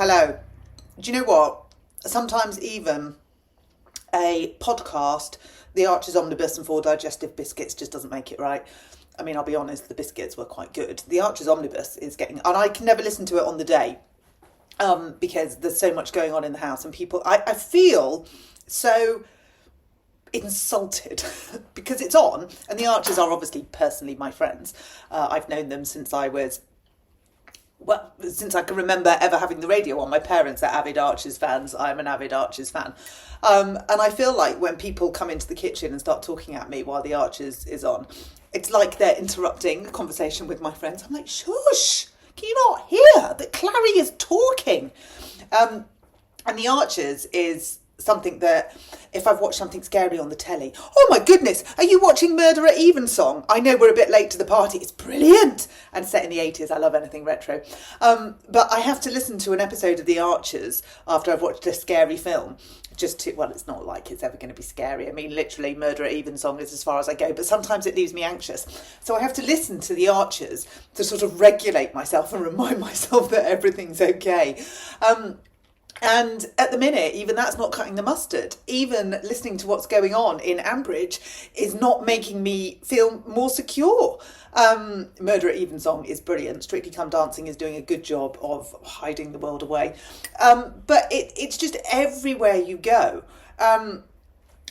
Hello. Do you know what? Sometimes even a podcast, The Archer's Omnibus and Four Digestive Biscuits, just doesn't make it right. I mean, I'll be honest, the biscuits were quite good. The Archer's Omnibus is getting... And I can never listen to it on the day because there's so much going on in the house and people... I feel so insulted because it's on, and the Archers are obviously personally my friends. I've known them since I was... Well, since I can remember ever having the radio on. My parents are avid Archers fans. I'm an avid Archers fan. And I feel like when people come into the kitchen and start talking at me while the Archers is on, it's like they're interrupting a conversation with my friends. I'm like, shush, can you not hear that Clary is talking? And the Archers is something that, if I've watched something scary on the telly, oh my goodness, are you watching Murder at Evensong? I know we're a bit late to the party, it's brilliant, and set in the 80s. I love anything retro, but I have to listen to an episode of The Archers after I've watched a scary film, just to, well, it's not like it's ever going to be scary. I mean, literally Murder at Evensong is as far as I go, but sometimes it leaves me anxious, so I have to listen to The Archers to sort of regulate myself and remind myself that everything's okay. And at the minute, even that's not cutting the mustard. Even listening to what's going on in Ambridge is not making me feel more secure. Murder at Evensong is brilliant. Strictly Come Dancing is doing a good job of hiding the world away. But it's just everywhere you go.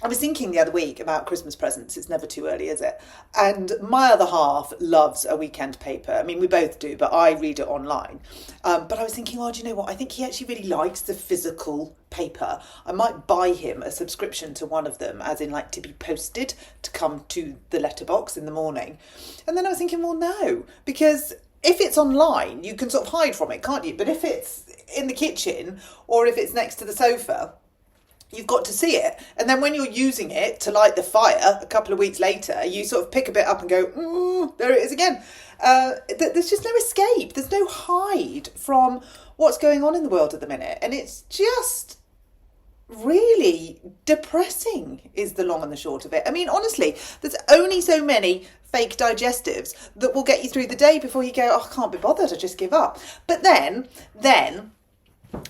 I was thinking the other week about Christmas presents. It's never too early, is it? And my other half loves a weekend paper. I mean, we both do, but I read it online. But I was thinking, oh, do you know what? I think he actually really likes the physical paper. I might buy him a subscription to one of them, as in like to be posted, to come to the letterbox in the morning. And then I was thinking, well, no, because if it's online, you can sort of hide from it, can't you? But if it's in the kitchen or if it's next to the sofa, you've got to see it. And then when you're using it to light the fire a couple of weeks later, you sort of pick a bit up and go, there it is again. There's just no escape. There's no hide from what's going on in the world at the minute. And it's just really depressing is the long and the short of it. I mean, honestly, there's only so many fake digestives that will get you through the day before you go, oh, I can't be bothered, I just give up. But then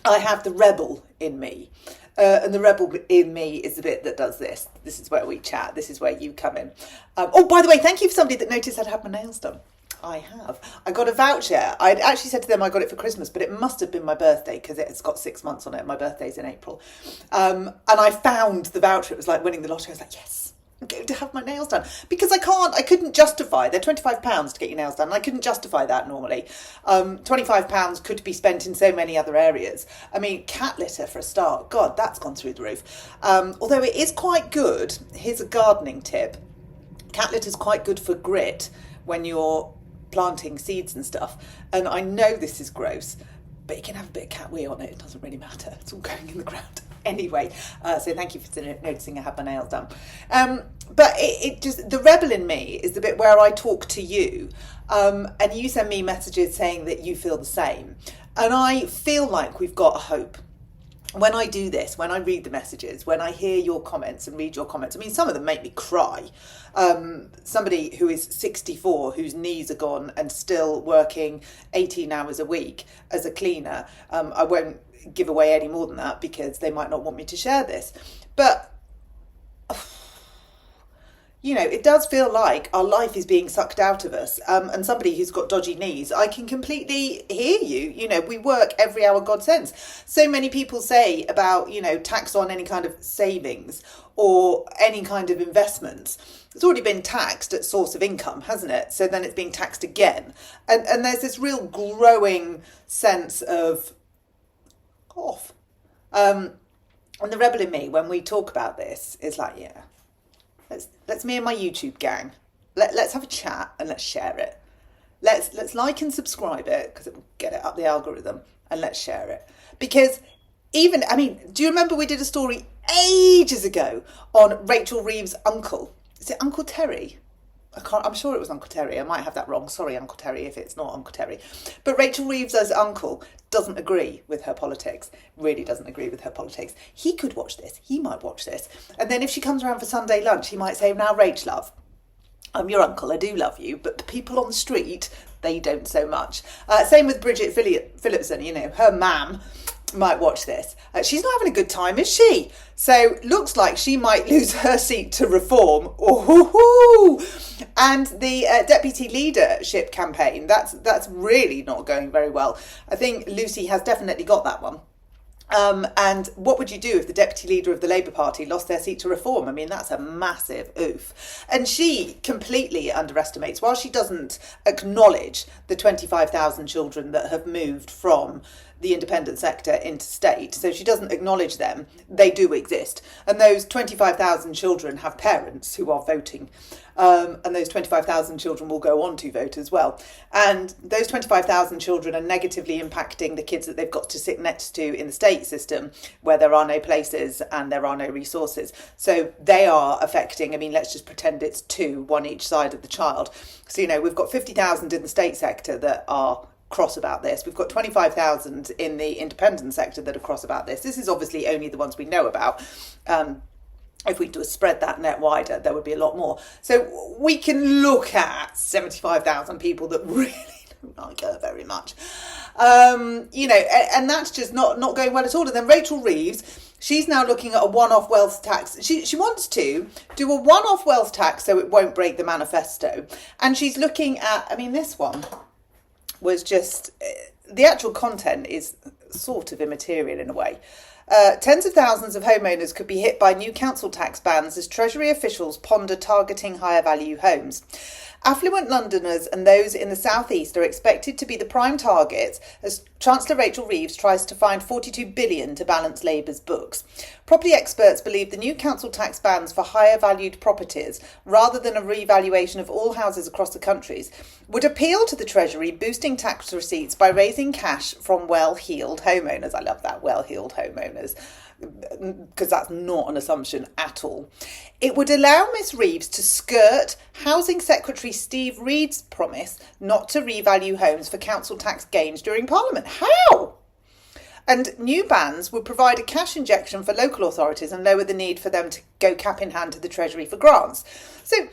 I have the rebel in me. And the rebel in me is the bit that does this. This is where we chat. This is where you come in. Oh, by the way, thank you for somebody that noticed I'd had my nails done. I have. I got a voucher. I'd actually said to them I got it for Christmas, but it must have been my birthday because it's got 6 months on it. My birthday's in April. And I found the voucher. It was like winning the lottery. I was like, yes, I'm going to have my nails done. Because I couldn't justify, they're £25 to get your nails done. And I couldn't justify that normally. £25 could be spent in so many other areas. I mean, cat litter for a start. God, that's gone through the roof. Although it is quite good. Here's a gardening tip. Cat litter's quite good for grit when you're planting seeds and stuff. And I know this is gross, but you can have a bit of cat wee on it. It doesn't really matter. It's all going in the ground. Anyway, so thank you for noticing I had my nails done. But it just, the rebel in me is the bit where I talk to you and you send me messages saying that you feel the same. And I feel like we've got a hope. When I do this, when I read the messages, when I hear your comments and read your comments, I mean, some of them make me cry. Somebody who is 64, whose knees are gone and still working 18 hours a week as a cleaner. I won't give away any more than that because they might not want me to share this. But you know, it does feel like our life is being sucked out of us. And somebody who's got dodgy knees, I can completely hear you. You know, we work every hour God sends. So many people say about, you know, tax on any kind of savings or any kind of investments. It's already been taxed at source of income, hasn't it? So then it's being taxed again. And there's this real growing sense of off. And the rebel in me, when we talk about this, is like, yeah, let's me and my YouTube gang. Let's have a chat and let's share it. Let's like and subscribe it because it will get it up the algorithm, and let's share it. Because even, I mean, do you remember we did a story ages ago on Rachel Reeves' uncle? Is it Uncle Terry? I'm sure it was Uncle Terry. I might have that wrong. Sorry, Uncle Terry, if it's not Uncle Terry. But Rachel Reeves' uncle doesn't agree with her politics. Really doesn't agree with her politics. He could watch this. He might watch this. And then if she comes around for Sunday lunch, he might say, now, Rach, love, I'm your uncle. I do love you. But the people on the street, They don't so much. Same with Bridget Phillipson, her mam might watch this. She's not having a good time, is she? So looks like she might lose her seat to Reform. Ooh. And the deputy leadership campaign, that's really not going very well. I think Lucy has definitely got that one. And what would you do if the deputy leader of the Labour Party lost their seat to Reform? I mean, that's a massive oof. And she completely underestimates, while she doesn't acknowledge the 25,000 children that have moved from the independent sector into state, so she doesn't acknowledge them, they do exist. And those 25,000 children have parents who are voting. And those 25,000 children will go on to vote as well. And those 25,000 children are negatively impacting the kids that they've got to sit next to in the state system, where there are no places and there are no resources. So they are affecting, let's just pretend it's one each side of the child. So, we've got 50,000 in the state sector that are cross about this. We've got 25,000 in the independent sector that are cross about this. This is obviously only the ones we know about. If we do spread that net wider, there would be a lot more. So we can look at 75,000 people that really don't like her very much. And that's just not going well at all. And then Rachel Reeves, she's now looking at a one-off wealth tax. She wants to do a one-off wealth tax so it won't break the manifesto. And she's looking at, this one was just, the actual content is sort of immaterial in a way. Tens of thousands of homeowners could be hit by new council tax bans as Treasury officials ponder targeting higher value homes. Affluent Londoners and those in the southeast are expected to be the prime targets as Chancellor Rachel Reeves tries to find £42 billion to balance Labour's books. Property experts believe the new council tax bans for higher valued properties, rather than a revaluation of all houses across the countries, would appeal to the Treasury, boosting tax receipts by raising cash from well-heeled homeowners. I love that, well-heeled homeowners, because that's not an assumption at all. It would allow Miss Reeves to skirt Housing Secretary Steve Reed's promise not to revalue homes for council tax gains during Parliament. How? And new bans would provide a cash injection for local authorities and lower the need for them to go cap in hand to the Treasury for grants. So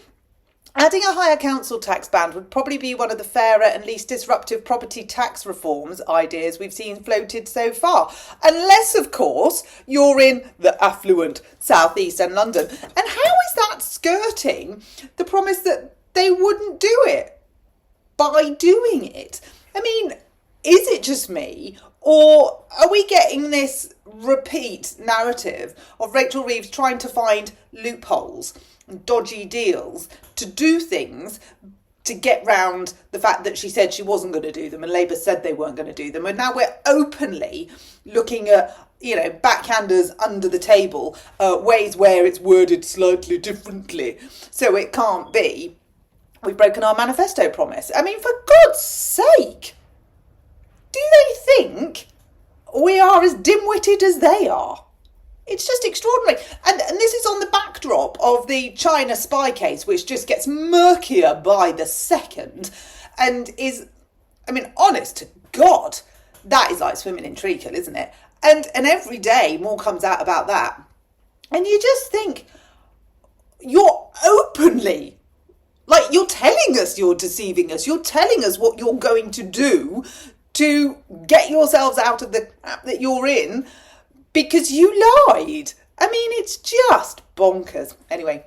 adding a higher council tax band would probably be one of the fairer and least disruptive property tax reforms ideas we've seen floated so far. Unless, of course, you're in the affluent South East and London. And how is that skirting the promise that they wouldn't do it by doing it? Is it just me? Or are we getting this repeat narrative of Rachel Reeves trying to find loopholes, dodgy deals, to do things to get round the fact that she said she wasn't going to do them and Labour said they weren't going to do them? And now we're openly looking at, backhanders under the table, ways where it's worded slightly differently. So it can't be, we've broken our manifesto promise. For God's sake, do they think we are as dim-witted as they are? It's just extraordinary. And this is on the backdrop of the China spy case, which just gets murkier by the second and is, honest to God, that is like swimming in treacle, isn't it? And every day more comes out about that. And you just think, you're openly, you're telling us you're deceiving us. You're telling us what you're going to do to get yourselves out of the crap that you're in because you lied. It's just bonkers. Anyway,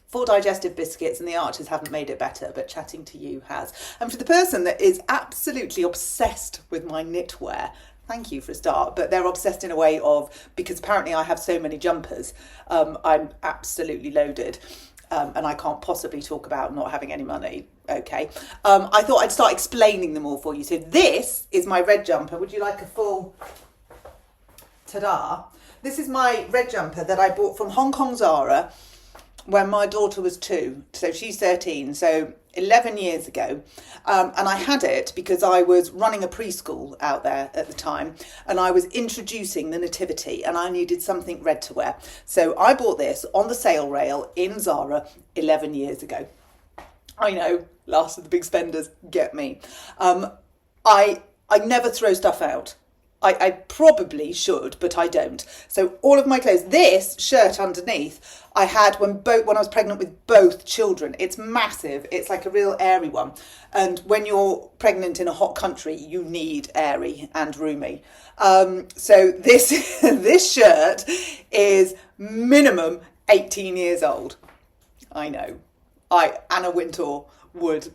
4 digestive biscuits and the Archers haven't made it better, but chatting to you has. And for the person that is absolutely obsessed with my knitwear, thank you for a start, but they're obsessed in a way of, because apparently I have so many jumpers, I'm absolutely loaded. And I can't possibly talk about not having any money. Okay. I thought I'd start explaining them all for you. So this is my red jumper. Would you like a full ta-da? This is my red jumper that I bought from Hong Kong Zara when my daughter was 2. So she's 13. So 11 years ago. And I had it because I was running a preschool out there at the time and I was introducing the nativity and I needed something red to wear. So I bought this on the sale rail in Zara 11 years ago. I know, last of the big spenders, get me. I never throw stuff out. I probably should, but I don't. So all of my clothes, this shirt underneath, I had when I was pregnant with both children. It's massive. It's like a real airy one. And when you're pregnant in a hot country, you need airy and roomy. So this this shirt is minimum 18 years old. I know. Anna Wintour would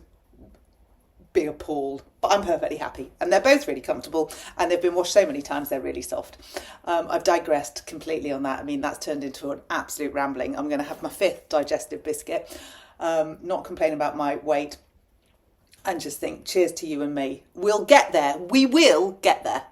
be appalled, but I'm perfectly happy, and they're both really comfortable, and they've been washed so many times they're really soft. I've digressed completely on that. I mean, that's turned into an absolute rambling. I'm going to have my 5th digestive biscuit, not complain about my weight, and just think cheers to you and me. We'll get there. We will get there.